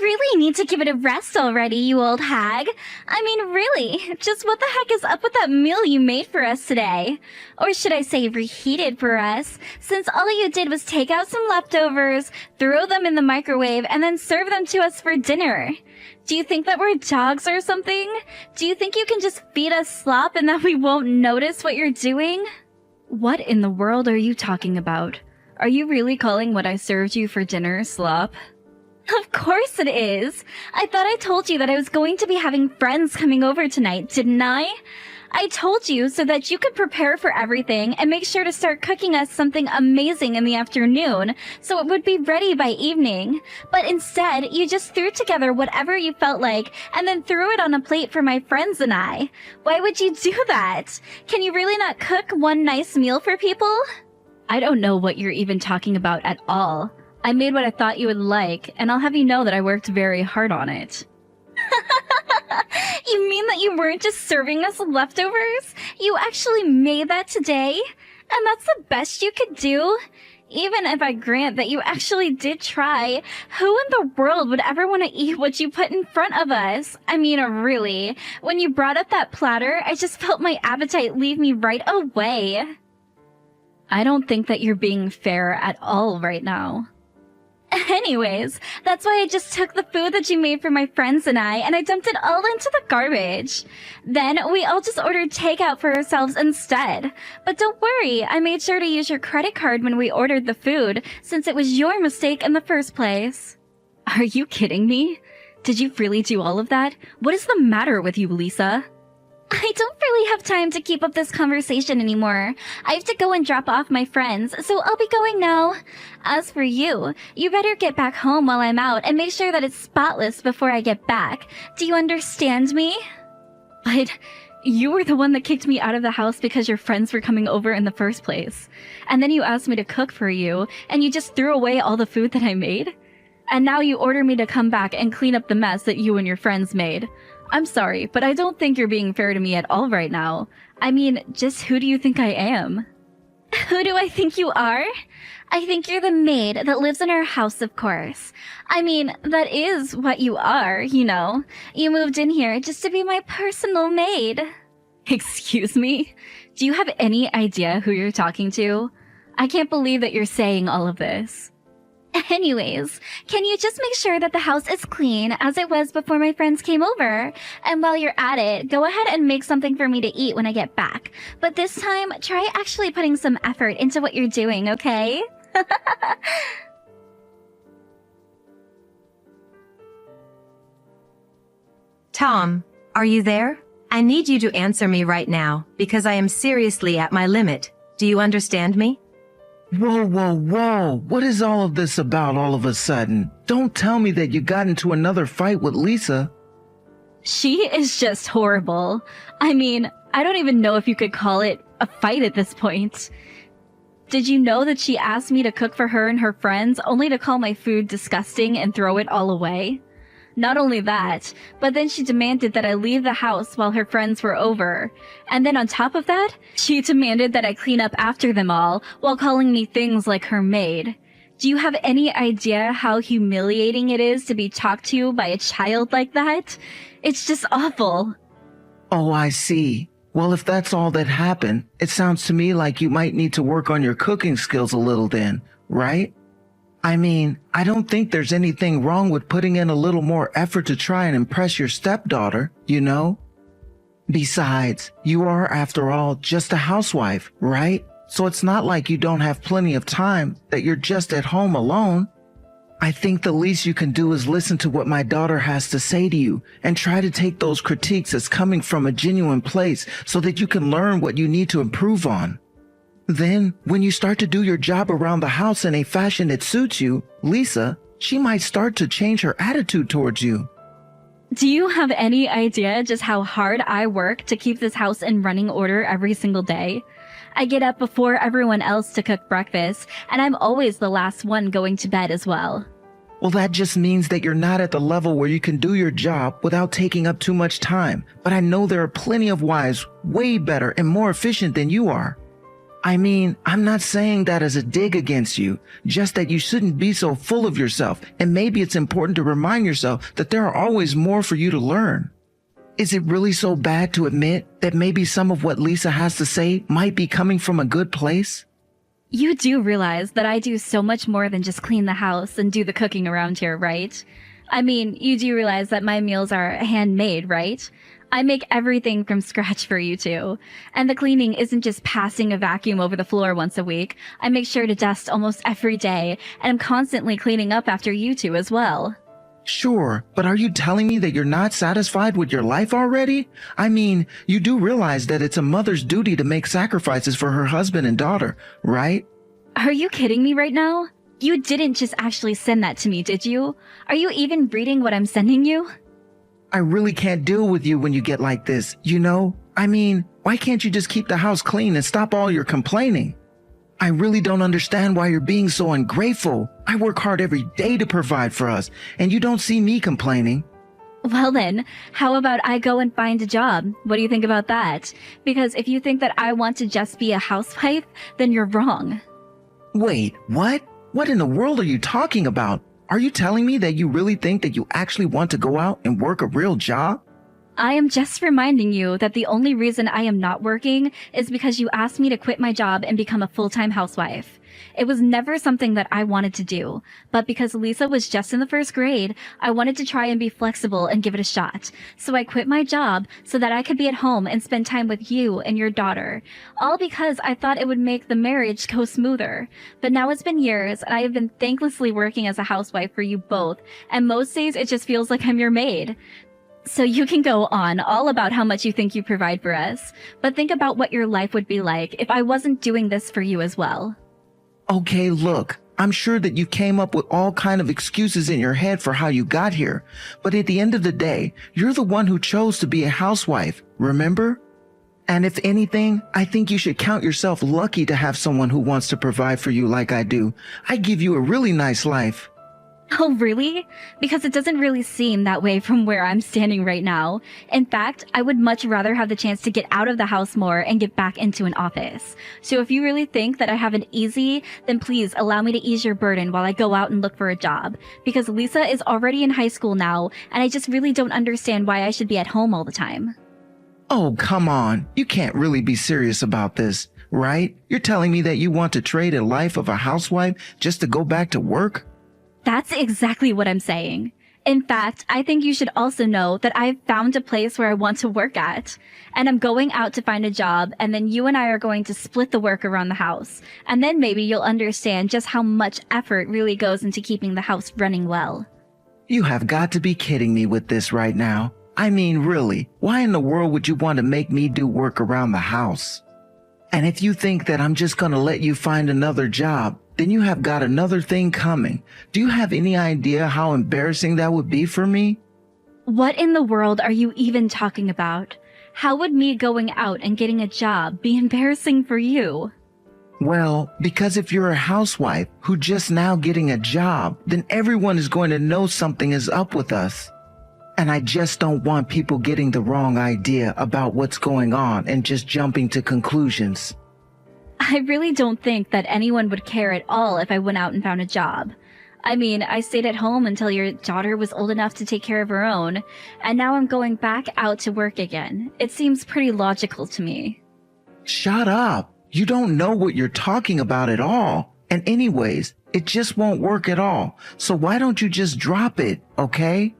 really need to give it a rest already, you old hag. I mean, really, just what the heck is up with that meal you made for us today? Or should I say reheated for us, since all you did was take out some leftovers, throw them in the microwave, and then serve them to us for dinner. Do you think that we're dogs or something? Do you think you can just feed us slop and that we won't notice what you're doing? What in the world are you talking about? Are you really calling what I served you for dinner slop? Of course it is. I thought I told you that I was going to be having friends coming over tonight, didn't I? I told you so that you could prepare for everything and make sure to start cooking us something amazing in the afternoon so it would be ready by evening. But instead, you just threw together whatever you felt like and then threw it on a plate for my friends and I. Why would you do that? Can you really not cook one nice meal for people? I don't know what you're even talking about at all. I made what I thought you would like, and I'll have you know that I worked very hard on it. You mean that you weren't just serving us leftovers? You actually made that today? And that's the best you could do? Even if I grant that you actually did try, who in the world would ever want to eat what you put in front of us? I mean, really, when you brought up that platter, I just felt my appetite leave me right away. I don't think that you're being fair at all right now. Anyways, that's why I just took the food that you made for my friends and I dumped it all into the garbage. Then we all just ordered takeout for ourselves instead. But don't worry, I made sure to use your credit card when we ordered the food, since it was your mistake in the first place. Are you kidding me? Did you really do all of that? What is the matter with you, Lisa? I don't really have time to keep up this conversation anymore. I have to go and drop off my friends, so I'll be going now. As for you, you better get back home while I'm out and make sure that it's spotless before I get back. Do you understand me? But you were the one that kicked me out of the house because your friends were coming over in the first place. And then you asked me to cook for you, and you just threw away all the food that I made? And now you order me to come back and clean up the mess that you and your friends made. I'm sorry, but I don't think you're being fair to me at all right now. I mean, just who do you think I am? Who do I think you are? I think you're the maid that lives in our house, of course. I mean, that is what you are, you know. You moved in here just to be my personal maid. Excuse me? Do you have any idea who you're talking to? I can't believe that you're saying all of this. Anyways, can you just make sure that the house is clean as it was before my friends came over? And while you're at it, go ahead and make something for me to eat when I get back. But this time, try actually putting some effort into what you're doing, okay? Tom, are you there? I need you to answer me right now, because I am seriously at my limit. Do you understand me? Whoa, whoa, whoa. What is all of this about all of a sudden? Don't tell me that you got into another fight with Lisa. She is just horrible. I mean, I don't even know if you could call it a fight at this point. Did you know that she asked me to cook for her and her friends only to call my food disgusting and throw it all away? Not only that, but then she demanded that I leave the house while her friends were over. And then on top of that, she demanded that I clean up after them all while calling me things like her maid. Do you have any idea how humiliating it is to be talked to by a child like that? It's just awful. Oh, I see. Well, if that's all that happened, it sounds to me like you might need to work on your cooking skills a little then, right? I mean, I don't think there's anything wrong with putting in a little more effort to try and impress your stepdaughter, you know? Besides, you are, after all, just a housewife, right? So it's not like you don't have plenty of time, that you're just at home alone. I think the least you can do is listen to what my daughter has to say to you and try to take those critiques as coming from a genuine place so that you can learn what you need to improve on. Then, when you start to do your job around the house in a fashion that suits you, Lisa, she might start to change her attitude towards you. Do you have any idea just how hard I work to keep this house in running order every single day? I get up before everyone else to cook breakfast, and I'm always the last one going to bed as well. Well, that just means that you're not at the level where you can do your job without taking up too much time. But I know there are plenty of wives way better and more efficient than you are. I mean, I'm not saying that as a dig against you, just that you shouldn't be so full of yourself, and maybe it's important to remind yourself that there are always more for you to learn. Is it really so bad to admit that maybe some of what Lisa has to say might be coming from a good place? You do realize that I do so much more than just clean the house and do the cooking around here, right? I mean, you do realize that my meals are handmade, right? I make everything from scratch for you two. And the cleaning isn't just passing a vacuum over the floor once a week. I make sure to dust almost every day, and I'm constantly cleaning up after you two as well. Sure, but are you telling me that you're not satisfied with your life already? I mean, you do realize that it's a mother's duty to make sacrifices for her husband and daughter, right? Are you kidding me right now? You didn't just actually send that to me, did you? Are you even reading what I'm sending you? I really can't deal with you when you get like this, you know? I mean, why can't you just keep the house clean and stop all your complaining? I really don't understand why you're being so ungrateful. I work hard every day to provide for us, and you don't see me complaining. Well then, how about I go and find a job? What do you think about that? Because if you think that I want to just be a housewife, then you're wrong. Wait, what? What in the world are you talking about? Are you telling me that you really think that you actually want to go out and work a real job? I am just reminding you that the only reason I am not working is because you asked me to quit my job and become a full-time housewife. It was never something that I wanted to do, but because Lisa was just in the first grade, I wanted to try and be flexible and give it a shot. So I quit my job so that I could be at home and spend time with you and your daughter. All because I thought it would make the marriage go smoother. But now it's been years and I have been thanklessly working as a housewife for you both, and most days it just feels like I'm your maid. So you can go on all about how much you think you provide for us, but think about what your life would be like if I wasn't doing this for you as well. Okay, look, I'm sure that you came up with all kind of excuses in your head for how you got here, but at the end of the day, you're the one who chose to be a housewife, remember? And if anything, I think you should count yourself lucky to have someone who wants to provide for you like I do. I give you a really nice life. Oh, really? Because it doesn't really seem that way from where I'm standing right now. In fact, I would much rather have the chance to get out of the house more and get back into an office. So if you really think that I have it easy, then please allow me to ease your burden while I go out and look for a job. Because Lisa is already in high school now, and I just really don't understand why I should be at home all the time. Oh, come on. You can't really be serious about this, right? You're telling me that you want to trade a life of a housewife just to go back to work? That's exactly what I'm saying. In fact, I think you should also know that I've found a place where I want to work at. And I'm going out to find a job, and then you and I are going to split the work around the house. And then maybe you'll understand just how much effort really goes into keeping the house running well. You have got to be kidding me with this right now. I mean, really, why in the world would you want to make me do work around the house? And if you think that I'm just going to let you find another job, then you have got another thing coming. Do you have any idea how embarrassing that would be for me? What in the world are you even talking about? How would me going out and getting a job be embarrassing for you? Well, because if you're a housewife who just now getting a job, then everyone is going to know something is up with us. And I just don't want people getting the wrong idea about what's going on and just jumping to conclusions. I really don't think that anyone would care at all if I went out and found a job. I mean, I stayed at home until your daughter was old enough to take care of her own, and now I'm going back out to work again. It seems pretty logical to me. Shut up. You don't know what you're talking about at all. And anyways, it just won't work at all. So why don't you just drop it, okay?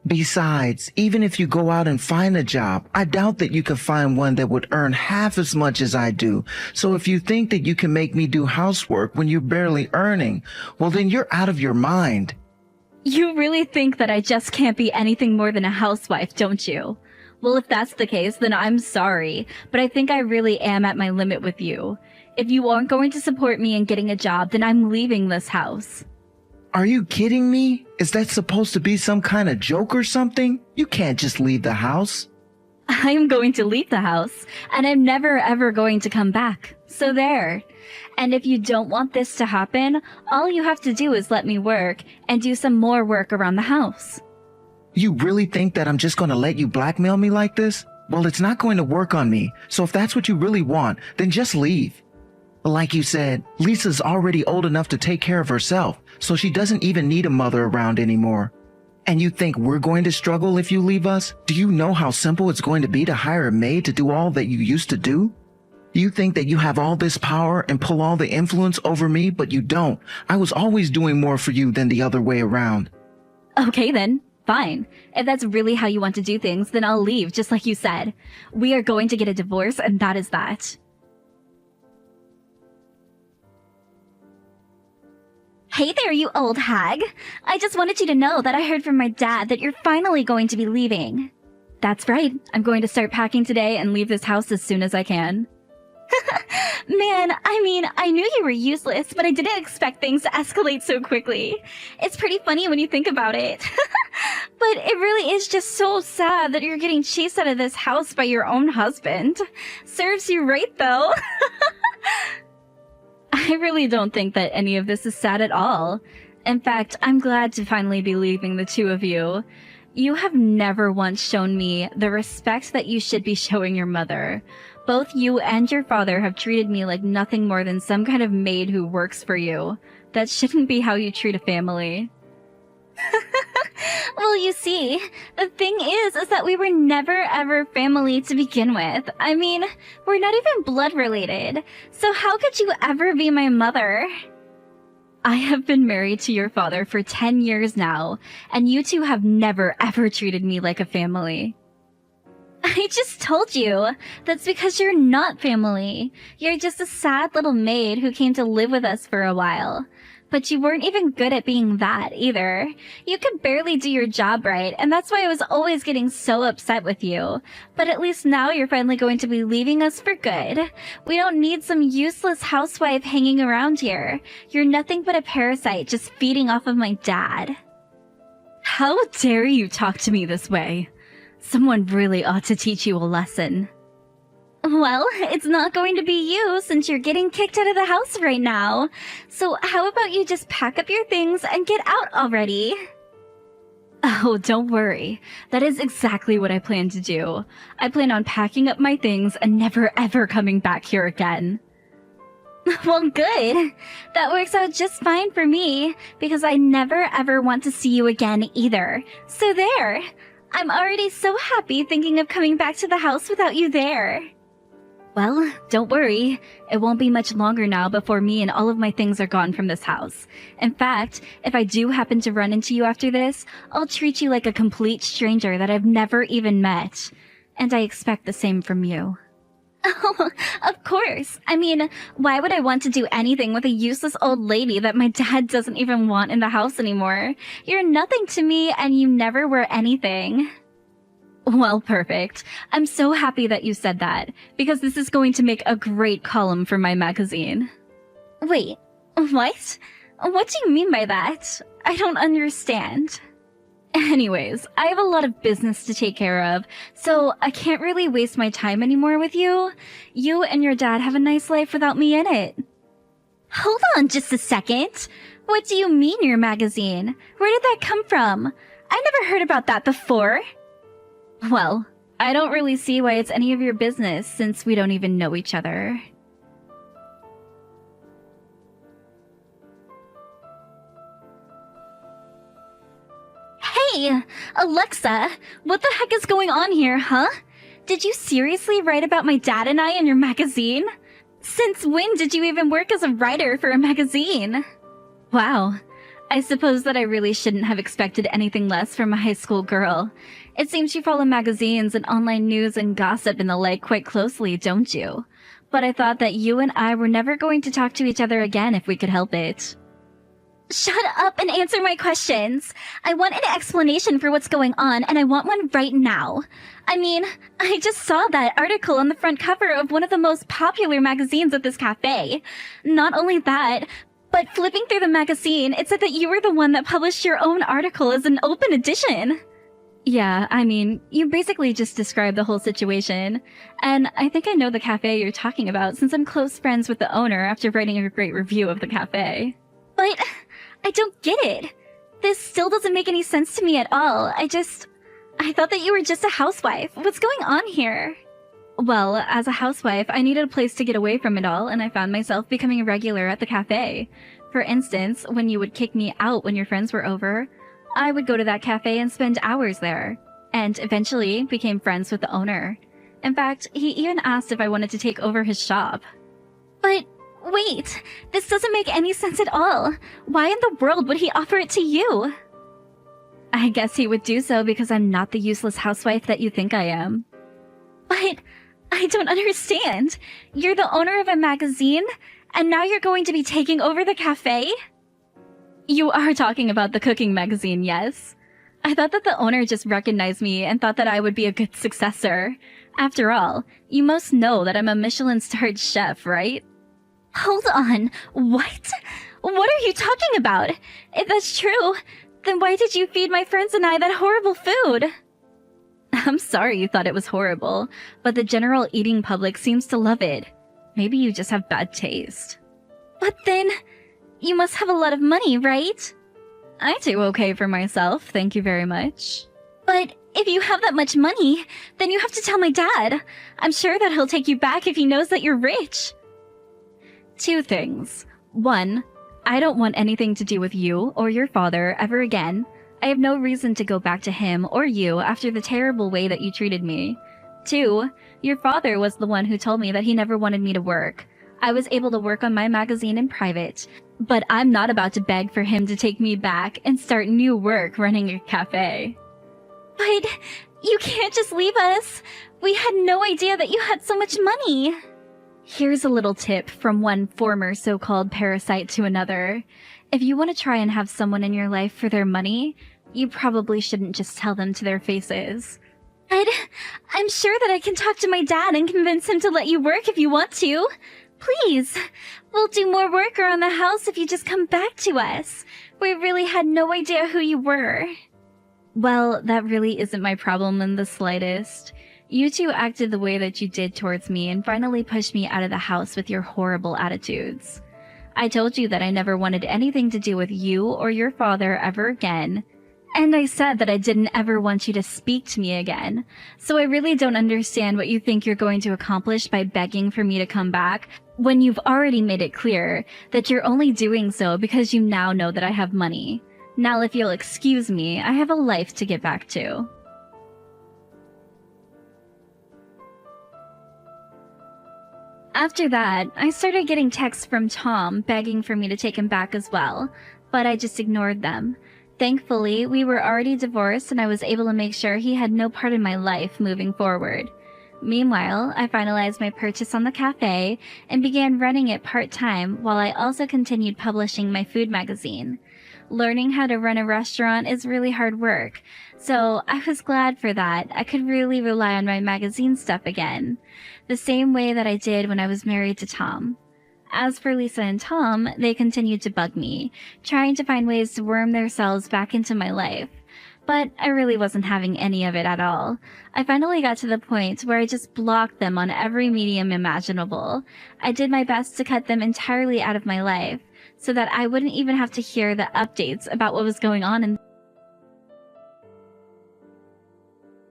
Besides, even if you go out and find a job, I doubt that you can find one that would earn half as much as I do. So if you think that you can make me do housework when you're barely earning, well then you're out of your mind. You really think that I just can't be anything more than a housewife, don't you? Well, if that's the case, then I'm sorry, but I think I really am at my limit with you. If you aren't going to support me in getting a job, then I'm leaving this house. Are you kidding me? Is that supposed to be some kind of joke or something? You can't just leave the house. I am going to leave the house, and I'm never ever going to come back. So there. And if you don't want this to happen, all you have to do is let me work and do some more work around the house. You really think that I'm just going to let you blackmail me like this? Well, it's not going to work on me. So if that's what you really want, then just leave. Like you said, Lisa's already old enough to take care of herself, so she doesn't even need a mother around anymore. And you think we're going to struggle if you leave us? Do you know how simple it's going to be to hire a maid to do all that you used to do? You think that you have all this power and pull all the influence over me, but you don't. I was always doing more for you than the other way around. Okay then, fine. If that's really how you want to do things, then I'll leave, just like you said. We are going to get a divorce, and that is that. Hey there, you old hag. I just wanted you to know that I heard from my dad that you're finally going to be leaving. That's right. I'm going to start packing today and leave this house as soon as I can. Man, I knew you were useless, but I didn't expect things to escalate so quickly. It's pretty funny when you think about it. But it really is just so sad that you're getting chased out of this house by your own husband. Serves you right, though. I really don't think that any of this is sad at all. In fact, I'm glad to finally be leaving the two of you. You have never once shown me the respect that you should be showing your mother. Both you and your father have treated me like nothing more than some kind of maid who works for you. That shouldn't be how you treat a family. Well, you see, the thing is that we were never ever family to begin with. I mean, we're not even blood related. So how could you ever be my mother? I have been married to your father for 10 years now, and you two have never ever treated me like a family. I just told you. That's because you're not family. You're just a sad little maid who came to live with us for a while. But you weren't even good at being that, either. You could barely do your job right, and that's why I was always getting so upset with you. But at least now you're finally going to be leaving us for good. We don't need some useless housewife hanging around here. You're nothing but a parasite just feeding off of my dad. How dare you talk to me this way? Someone really ought to teach you a lesson. Well, it's not going to be you since you're getting kicked out of the house right now. So how about you just pack up your things and get out already? Oh, don't worry. That is exactly what I plan to do. I plan on packing up my things and never ever coming back here again. Well, good. That works out just fine for me, because I never ever want to see you again either. So there. I'm already so happy thinking of coming back to the house without you there. Well, don't worry. It won't be much longer now before me and all of my things are gone from this house. In fact, if I do happen to run into you after this, I'll treat you like a complete stranger that I've never even met. And I expect the same from you. Oh, of course. I mean, why would I want to do anything with a useless old lady that my dad doesn't even want in the house anymore? You're nothing to me and you never were anything. Well, perfect. I'm so happy that you said that, because this is going to make a great column for my magazine. Wait, what? What do you mean by that? I don't understand. Anyways, I have a lot of business to take care of, so I can't really waste my time anymore with you. You and your dad have a nice life without me in it. Hold on just a second. What do you mean your magazine? Where did that come from? I never heard about that before. Well, I don't really see why it's any of your business since we don't even know each other. Hey, Alexa, what the heck is going on here, huh? Did you seriously write about my dad and I in your magazine? Since when did you even work as a writer for a magazine? Wow, I suppose that I really shouldn't have expected anything less from a high school girl. It seems you follow magazines and online news and gossip and the like quite closely, don't you? But I thought that you and I were never going to talk to each other again if we could help it. Shut up and answer my questions. I want an explanation for what's going on, and I want one right now. I mean, I just saw that article on the front cover of one of the most popular magazines at this cafe. Not only that, but flipping through the magazine, it said that you were the one that published your own article as an open edition. Yeah, I mean, you basically just described the whole situation. And I think I know the cafe you're talking about since I'm close friends with the owner after writing a great review of the cafe. But I don't get it. This still doesn't make any sense to me at all. I thought that you were just a housewife. What's going on here? Well, as a housewife, I needed a place to get away from it all, and I found myself becoming a regular at the cafe. For instance, when you would kick me out when your friends were over, I would go to that cafe and spend hours there, and eventually became friends with the owner. In fact, he even asked if I wanted to take over his shop. But wait, this doesn't make any sense at all. Why in the world would he offer it to you? I guess he would do so because I'm not the useless housewife that you think I am. But I don't understand. You're the owner of a magazine, and now you're going to be taking over the cafe? You are talking about the cooking magazine, yes? I thought that the owner just recognized me and thought that I would be a good successor. After all, you most know that I'm a Michelin-starred chef, right? Hold on, what? What are you talking about? If that's true, then why did you feed my friends and I that horrible food? I'm sorry you thought it was horrible, but the general eating public seems to love it. Maybe you just have bad taste. But then, you must have a lot of money, right? I do okay for myself, thank you very much. But if you have that much money, then you have to tell my dad. I'm sure that he'll take you back if he knows that you're rich. Two things. One, I don't want anything to do with you or your father ever again. I have no reason to go back to him or you after the terrible way that you treated me. Two, your father was the one who told me that he never wanted me to work. I was able to work on my magazine in private, but I'm not about to beg for him to take me back and start new work running a cafe. But you can't just leave us. We had no idea that you had so much money. Here's a little tip from one former so-called parasite to another. If you want to try and have someone in your life for their money, you probably shouldn't just tell them to their faces. But I'm sure that I can talk to my dad and convince him to let you work if you want to. Please, we'll do more work around the house if you just come back to us. We really had no idea who you were. Well, that really isn't my problem in the slightest. You two acted the way that you did towards me and finally pushed me out of the house with your horrible attitudes. I told you that I never wanted anything to do with you or your father ever again. And I said that I didn't ever want you to speak to me again. So I really don't understand what you think you're going to accomplish by begging for me to come back when you've already made it clear that you're only doing so because you now know that I have money. Now if you'll excuse me, I have a life to get back to. After that, I started getting texts from Tom begging for me to take him back as well, but I just ignored them. Thankfully, we were already divorced and I was able to make sure he had no part in my life moving forward. Meanwhile, I finalized my purchase on the cafe and began running it part-time while I also continued publishing my food magazine. Learning how to run a restaurant is really hard work, so I was glad for that. I could really rely on my magazine stuff again, the same way that I did when I was married to Tom. As for Lisa and Tom, they continued to bug me, trying to find ways to worm themselves back into my life. But I really wasn't having any of it at all. I finally got to the point where I just blocked them on every medium imaginable. I did my best to cut them entirely out of my life, so that I wouldn't even have to hear the updates about what was going on in